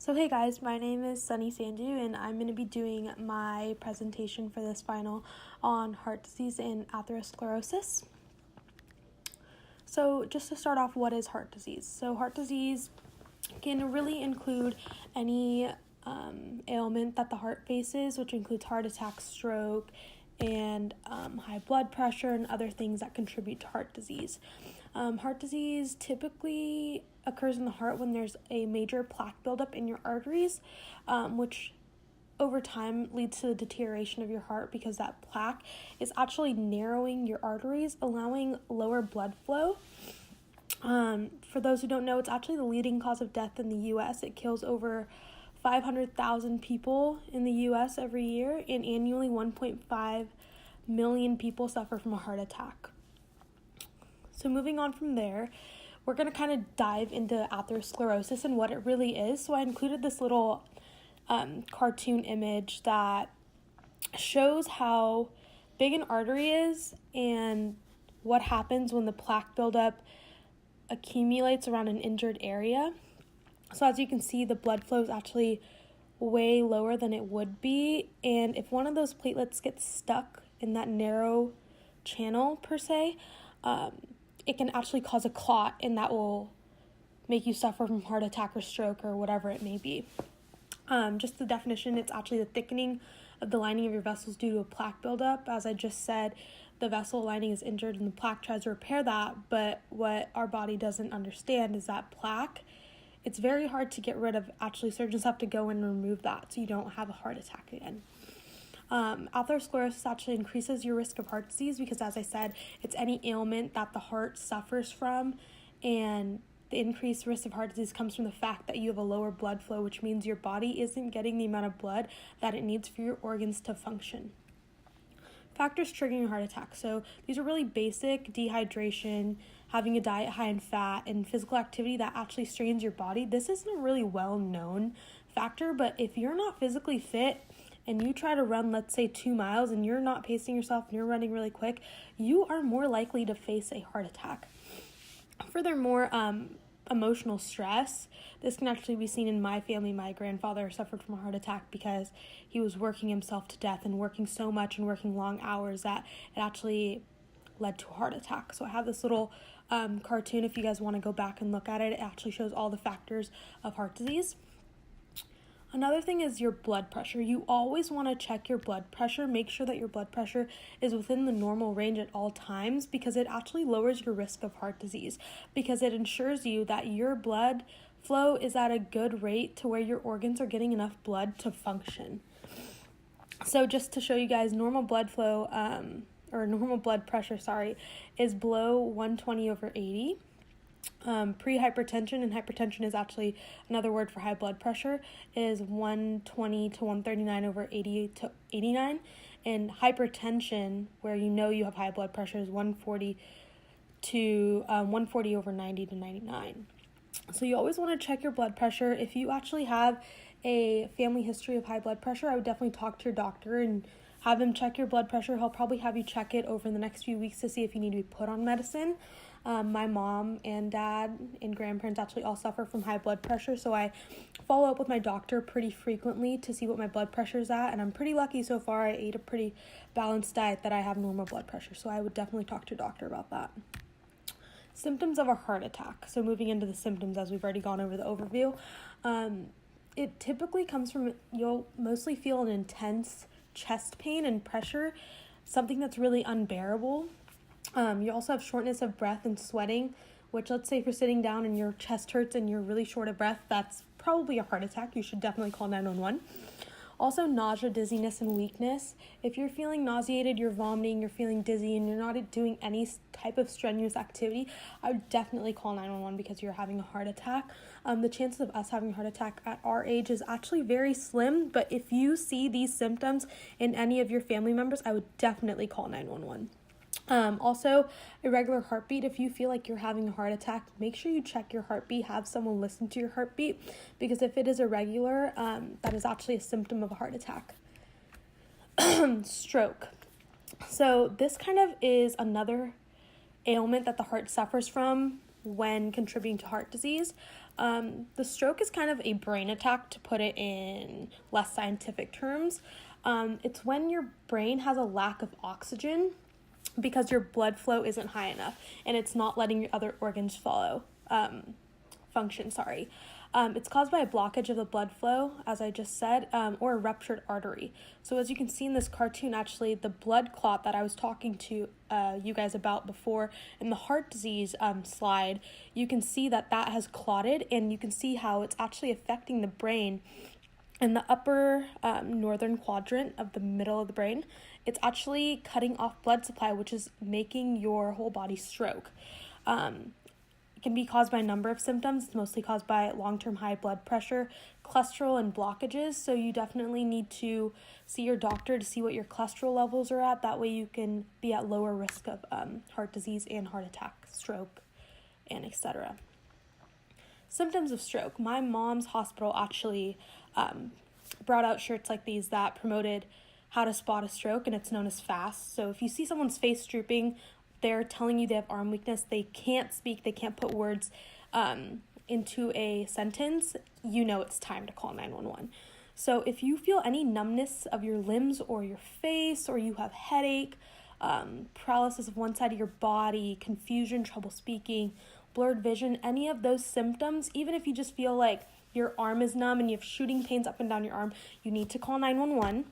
So hey guys, my name is Sunny Sandu and I'm going to be doing my presentation for this final on heart disease and atherosclerosis. So just to start off, what is heart disease? So heart disease can really include any ailment that the heart faces, which includes heart attack, stroke, and high blood pressure and other things that contribute to heart disease. Heart disease typically occurs in the heart when there's a major plaque buildup in your arteries, which over time leads to the deterioration of your heart because that plaque is actually narrowing your arteries, allowing lower blood flow. For those who don't know, it's actually the leading cause of death in the U.S. It kills over 500,000 people in the U.S. every year, and annually 1.5 million people suffer from a heart attack. So moving on from there, we're going to kind of dive into atherosclerosis and what it really is. So I included this little cartoon image that shows how big an artery is and what happens when the plaque buildup accumulates around an injured area. So as you can see, the blood flow is actually way lower than it would be, and if one of those platelets gets stuck in that narrow channel per se, it can actually cause a clot, and that will make you suffer from heart attack or stroke or whatever it may be. Just the definition, it's actually the thickening of the lining of your vessels due to a plaque buildup. As I just said, the vessel lining is injured and the plaque tries to repair that, but what our body doesn't understand is that plaque, it's very hard to get rid of. Actually, surgeons have to go in and remove that so you don't have a heart attack again. Atherosclerosis actually increases your risk of heart disease because, as I said, it's any ailment that the heart suffers from, and the increased risk of heart disease comes from the fact that you have a lower blood flow, which means your body isn't getting the amount of blood that it needs for your organs to function. Factors triggering a heart attack. So these are really basic: dehydration, having a diet high in fat, and physical activity that actually strains your body. This isn't a really well-known factor, but if you're not physically fit and you try to run, let's say 2 miles, and you're not pacing yourself and you're running really quick, you are more likely to face a heart attack. Furthermore, emotional stress. This can actually be seen in my family. My grandfather suffered from a heart attack because he was working himself to death and working so much and working long hours that it actually led to a heart attack. So I have this little cartoon. If you guys want to go back and look at it, it actually shows all the factors of heart disease. Another thing is your blood pressure. You always want to check your blood pressure. Make sure that your blood pressure is within the normal range at all times, because it actually lowers your risk of heart disease, because it ensures you that your blood flow is at a good rate to where your organs are getting enough blood to function. So just to show you guys, normal blood flow, or normal blood pressure, is below 120/80. Pre-hypertension, and hypertension is actually another word for high blood pressure, is 120 to 139/80 to 89, and hypertension, where you know you have high blood pressure, is 140 to 140/90 to 99. So you always want to check your blood pressure. If you actually have a family history of high blood pressure, I would definitely talk to your doctor and have him check your blood pressure. He'll probably have you check it over the next few weeks to see if you need to be put on medicine. My mom and dad and grandparents actually all suffer from high blood pressure, so I follow up with my doctor pretty frequently to see what my blood pressure is at, and I'm pretty lucky so far. I ate a pretty balanced diet that I have normal blood pressure, so I would definitely talk to your doctor about that. Symptoms of a heart attack. So moving into the symptoms, as we've already gone over the overview, it typically comes from, you'll mostly feel an intense chest pain and pressure, something that's really unbearable. You also have shortness of breath and sweating, which, let's say if you're sitting down and your chest hurts and you're really short of breath, that's probably a heart attack. You should definitely call 911. Also, nausea, dizziness, and weakness. If you're feeling nauseated, you're vomiting, you're feeling dizzy, and you're not doing any type of strenuous activity, I would definitely call 911 because you're having a heart attack. The chances of us having a heart attack at our age is actually very slim, but if you see these symptoms in any of your family members, I would definitely call 911. Also, irregular heartbeat. If you feel like you're having a heart attack, make sure you check your heartbeat, have someone listen to your heartbeat, because if it is irregular, that is actually a symptom of a heart attack. Stroke. So this kind of is another ailment that the heart suffers from. when contributing to heart disease. The stroke is kind of a brain attack, to put it in less scientific terms. It's when your brain has a lack of oxygen because your blood flow isn't high enough and it's not letting your other organs function. It's caused by a blockage of the blood flow, as I just said, or a ruptured artery. So as you can see in this cartoon, actually, the blood clot that I was talking to you guys about before in the heart disease slide, you can see that has clotted, and you can see how it's actually affecting the brain. In the upper northern quadrant of the middle of the brain, it's actually cutting off blood supply, which is making your whole body stroke. It can be caused by a number of symptoms. It's mostly caused by long-term high blood pressure, cholesterol, and blockages. So you definitely need to see your doctor to see what your cholesterol levels are at. That way you can be at lower risk of heart disease and heart attack, stroke, and etc. Symptoms of stroke. My mom's hospital actually brought out shirts like these that promoted how to spot a stroke, and it's known as FAST. So if you see someone's face drooping, they're telling you they have arm weakness, they can't speak, they can't put words into a sentence, you know it's time to call 911. So if you feel any numbness of your limbs or your face, or you have headache, paralysis of one side of your body, confusion, trouble speaking, blurred vision, any of those symptoms, even if you just feel like your arm is numb and you have shooting pains up and down your arm, you need to call 911.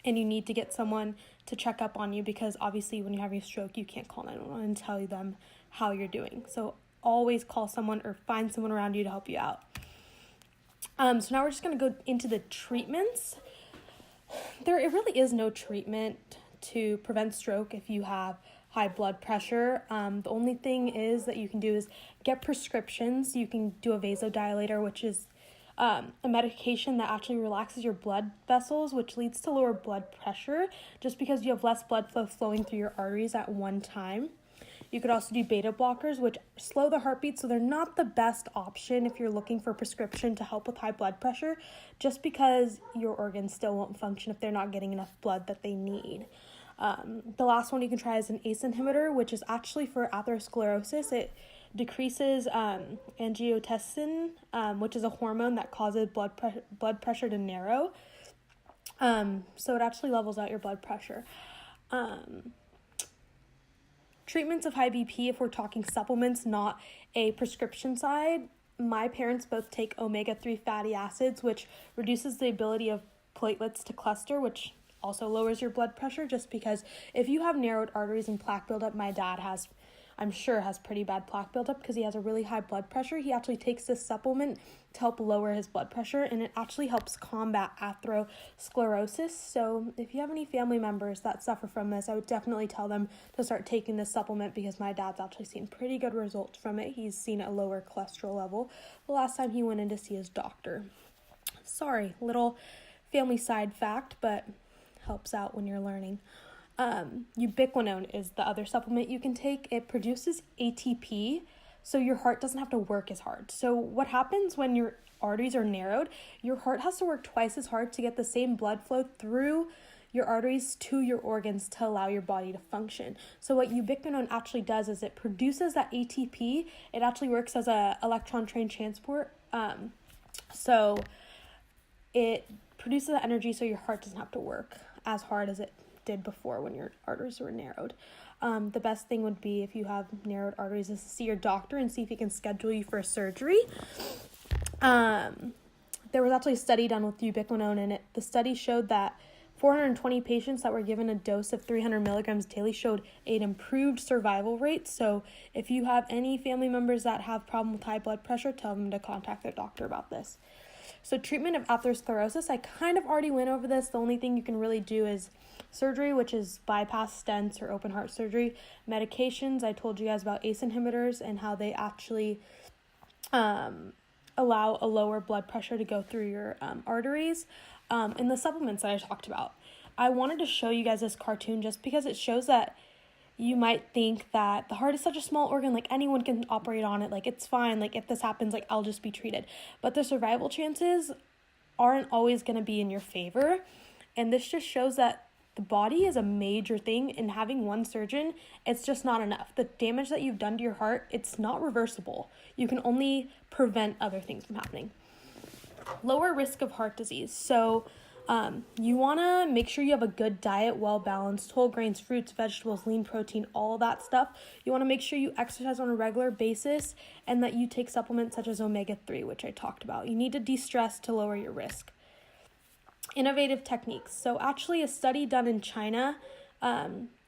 And you need to get someone to check up on you, because obviously when you're having a stroke, you can't call 911 and tell them how you're doing. So always call someone or find someone around you to help you out. So now we're just going to go into the treatments. It really is no treatment to prevent stroke if you have high blood pressure. The only thing is that you can do is get prescriptions. You can do a vasodilator, which is a medication that actually relaxes your blood vessels, which leads to lower blood pressure just because you have less blood flow flowing through your arteries at one time. You could also do beta blockers, which slow the heartbeat, so they're not the best option if you're looking for a prescription to help with high blood pressure, just because your organs still won't function if they're not getting enough blood that they need. The last one you can try is an ACE inhibitor, which is actually for atherosclerosis. It decreases angiotensin, which is a hormone that causes blood pressure to narrow. So it actually levels out your blood pressure. Treatments of high BP, if we're talking supplements, not a prescription side, my parents both take omega-3 fatty acids, which reduces the ability of platelets to cluster, which also lowers your blood pressure, just because if you have narrowed arteries and plaque buildup, my dad has pretty bad plaque buildup because he has a really high blood pressure. He actually takes this supplement to help lower his blood pressure, and it actually helps combat atherosclerosis. So if you have any family members that suffer from this, I would definitely tell them to start taking this supplement, because my dad's actually seen pretty good results from it. He's seen a lower cholesterol level the last time he went in to see his doctor. Sorry, little family side fact, but helps out when you're learning. Ubiquinone is the other supplement you can take. It produces ATP, so your heart doesn't have to work as hard. So what happens when your arteries are narrowed? Your heart has to work twice as hard to get the same blood flow through your arteries to your organs to allow your body to function. So what ubiquinone actually does is it produces that ATP. It actually works as a electron train transport. So it produces the energy so your heart doesn't have to work as hard as it did before when your arteries were narrowed. The best thing would be, if you have narrowed arteries, is to see your doctor and see if he can schedule you for a surgery. There was actually a study done with ubiquinone, and the study showed that 420 patients that were given a dose of 300 milligrams daily showed an improved survival rate. So if you have any family members that have problem with high blood pressure, tell them to contact their doctor about this. So treatment of atherosclerosis, I kind of already went over this. The only thing you can really do is surgery, which is bypass stents or open heart surgery. Medications, I told you guys about ACE inhibitors and how they actually allow a lower blood pressure to go through your arteries. And the supplements that I talked about. I wanted to show you guys this cartoon just because it shows that you might think that the heart is such a small organ, like anyone can operate on it, like it's fine, like if this happens, like I'll just be treated. But the survival chances aren't always going to be in your favor. And this just shows that the body is a major thing, and having one surgeon, it's just not enough. The damage that you've done to your heart, it's not reversible. You can only prevent other things from happening. Lower risk of heart disease. So you want to make sure you have a good diet, well-balanced, whole grains, fruits, vegetables, lean protein, all that stuff. You want to make sure you exercise on a regular basis and that you take supplements such as omega-3, which I talked about. You need to de-stress to lower your risk. Innovative techniques. So actually a study done in China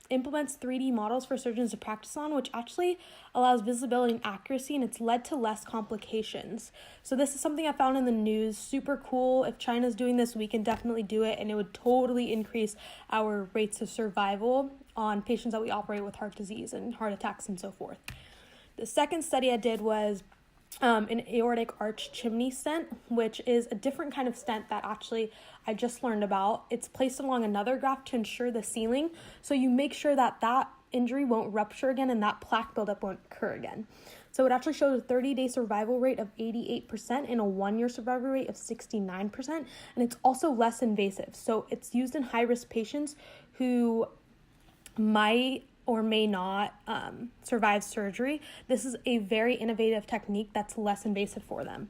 implements 3D models for surgeons to practice on, which actually allows visibility and accuracy, and it's led to less complications. So this is something I found in the news. Super cool. If China's doing this, we can definitely do it, and it would totally increase our rates of survival on patients that we operate with heart disease and heart attacks and so forth. The second study I did was an aortic arch chimney stent, which is a different kind of stent that actually I just learned about. It's placed along another graft to ensure the sealing, so you make sure that that injury won't rupture again and that plaque buildup won't occur again. So it actually shows a 30-day survival rate of 88% and a 1-year survival rate of 69%, and it's also less invasive. So it's used in high-risk patients who might or may not survive surgery. This is a very innovative technique that's less invasive for them.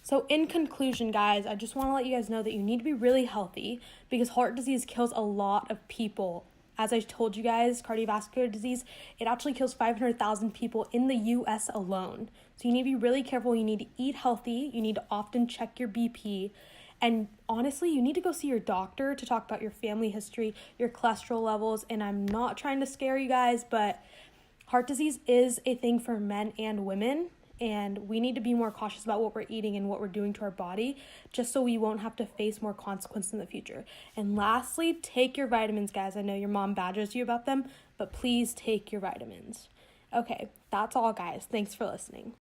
So in conclusion, guys, I just want to let you guys know that you need to be really healthy because heart disease kills a lot of people. As I told you guys, cardiovascular disease, it actually kills 500,000 people in the US alone. So you need to be really careful. You need to eat healthy. You need to often check your BP. And honestly, you need to go see your doctor to talk about your family history, your cholesterol levels. And I'm not trying to scare you guys, but heart disease is a thing for men and women. And we need to be more cautious about what we're eating and what we're doing to our body, just so we won't have to face more consequences in the future. And lastly, take your vitamins, guys. I know your mom badgers you about them, but please take your vitamins. Okay, that's all, guys. Thanks for listening.